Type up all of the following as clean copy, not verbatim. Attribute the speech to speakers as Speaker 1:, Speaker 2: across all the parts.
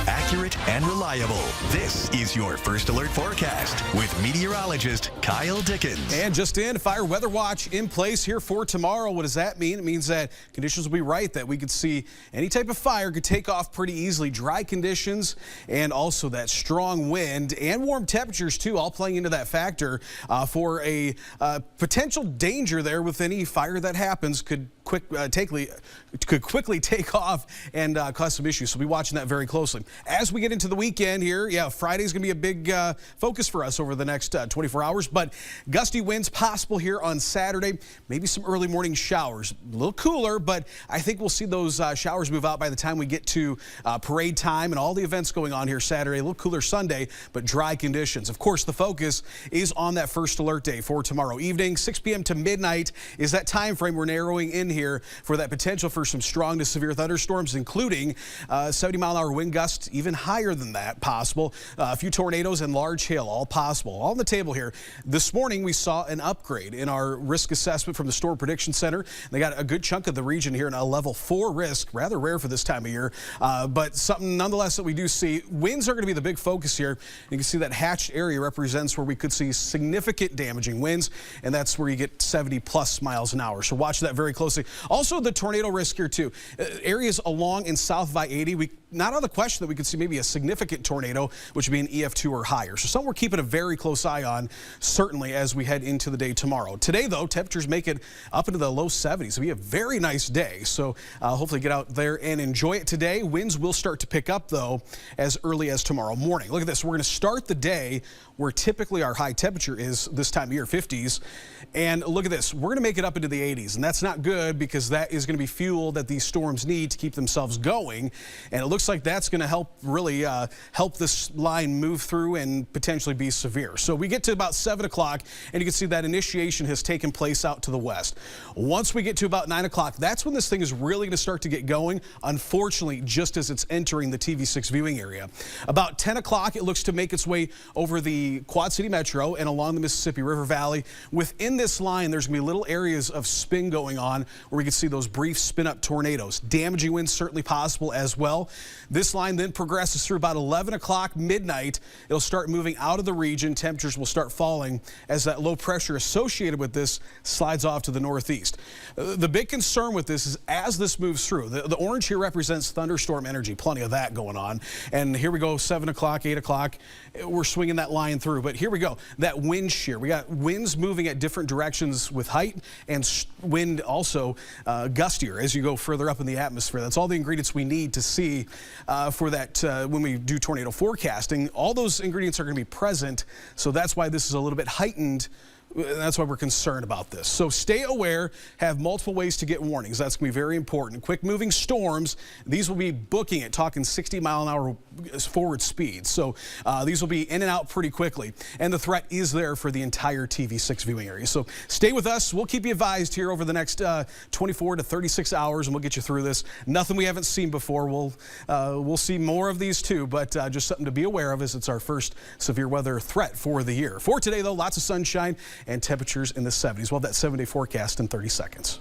Speaker 1: accurate and reliable. This is your First Alert Forecast with meteorologist Kyle Dickens.
Speaker 2: And just in, fire weather watch in place here for tomorrow. What does that mean? It means that conditions will be right, that we could see any type of fire could take off pretty easily. Dry conditions and also that strong wind and warm temperatures too, all playing into that factor for a potential danger there with any fire that happens could quickly take off and cause some issues. So we'll be watching that very closely. As we get into the weekend here, Friday's going to be a big focus for us over the next 24 hours, but gusty winds possible here on Saturday. Maybe some early morning showers. A little cooler, but I think we'll see those showers move out by the time we get to parade time and all the events going on here Saturday. A little cooler Sunday, but dry conditions. Of course, the focus is on that first alert day for tomorrow evening. 6 p.m. to midnight is that time frame we're narrowing in here for that potential for some strong to severe thunderstorms, including 70-mile-an-hour wind gusts, even higher than that possible. A few tornadoes and large hail, all possible. All on the table here. This morning, we saw an upgrade in our risk assessment from the Storm Prediction Center. They got a good chunk of the region here in a level 4 risk, rather rare for this time of year, but something nonetheless that we do see. Winds are going to be the big focus here. You can see that hatched area represents where we could see significant damaging winds, and that's where you get 70+ miles an hour. So watch that very closely. Also, the tornado risk here too. Areas along and south of I-80, not out of the question that we could see maybe a significant tornado, which would be an EF2 or higher. So something we're keeping a very close eye on, certainly as we head into the day tomorrow. Today, though, temperatures make it up into the low 70s. It'll be a very nice day. So hopefully get out there and enjoy it today. Winds will start to pick up, though, as early as tomorrow morning. Look at this. We're going to start the day where typically our high temperature is this time of year, 50s. And look at this. We're going to make it up into the 80s. And that's not good because that is going to be fuel that these storms need to keep themselves going. And it looks like that's going to help really help this line move through and potentially be severe. So we get to about 7 o'clock and you can see that initiation has taken place out to the west. Once we get to about 9 o'clock, that's when this thing is really going to start to get going. Unfortunately, just as it's entering the TV6 viewing area. About 10 o'clock, it looks to make its way over the Quad City Metro and along the Mississippi River Valley. Within this line, there's going to be little areas of spin going on where we can see those brief spin-up tornadoes. Damaging winds certainly possible as well. This line then progresses through about 11 o'clock midnight. It'll start moving out of the region. Temperatures will start falling as that low pressure associated with this slides off to the northeast. The big concern with this is as this moves through, the orange here represents thunderstorm energy, plenty of that going on. And here we go, 7 o'clock, 8 o'clock, we're swinging that line through. But here we go, that wind shear. We got winds moving at different directions with height and wind also gustier as you go further up in the atmosphere. That's all the ingredients we need to see for that when we do tornado forecasting. All those ingredients are going to be present, so that's why this is a little bit heightened. That's why we're concerned about this. So stay aware, have multiple ways to get warnings. That's going to be very important. Quick moving storms, these will be booking it, talking 60-mile-an-hour forward speed. So these will be in and out pretty quickly. And the threat is there for the entire TV6 viewing area. So stay with us. We'll keep you advised here over the next 24 to 36 hours, and we'll get you through this. Nothing we haven't seen before. We'll see more of these too, but just something to be aware of as it's our first severe weather threat for the year. For today, though, lots of sunshine and temperatures in the 70s. We'll have that 7-day forecast in 30 seconds.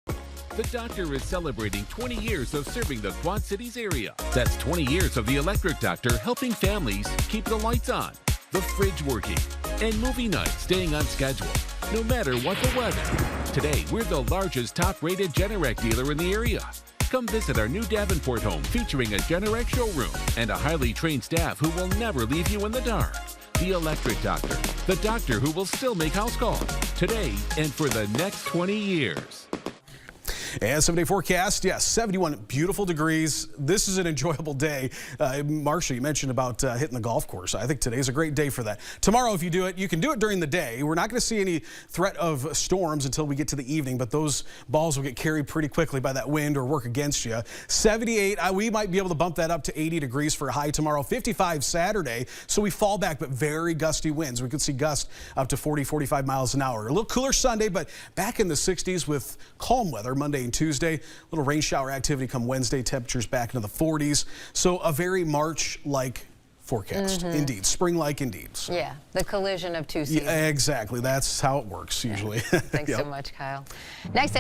Speaker 3: The Doctor is celebrating 20 years of serving the Quad Cities area. That's 20 years of the Electric Doctor helping families keep the lights on, the fridge working, and movie night staying on schedule, no matter what the weather. Today, we're the largest top-rated Generac dealer in the area. Come visit our new Davenport home featuring a Generac showroom and a highly trained staff who will never leave you in the dark. The Electric Doctor, the doctor who will still make house calls today and for the next 20 years.
Speaker 2: And 7-day forecast, yes, 71 beautiful degrees. This is an enjoyable day. Marcia, you mentioned about hitting the golf course. I think today's a great day for that. Tomorrow, if you do it, you can do it during the day. We're not going to see any threat of storms until we get to the evening, but those balls will get carried pretty quickly by that wind or work against you. 78, we might be able to bump that up to 80 degrees for a high tomorrow. 55 Saturday, so we fall back, but very gusty winds. We could see gusts up to 40, 45 miles an hour. A little cooler Sunday, but back in the 60s with calm weather Monday and Tuesday. A little rain shower activity come Wednesday, temperatures back into the 40s. So a very March-like forecast, indeed. Spring-like indeed. So.
Speaker 4: Yeah, the collision of two seasons.
Speaker 2: Yeah, exactly. That's how it works usually.
Speaker 4: Thanks so much, Kyle. Next.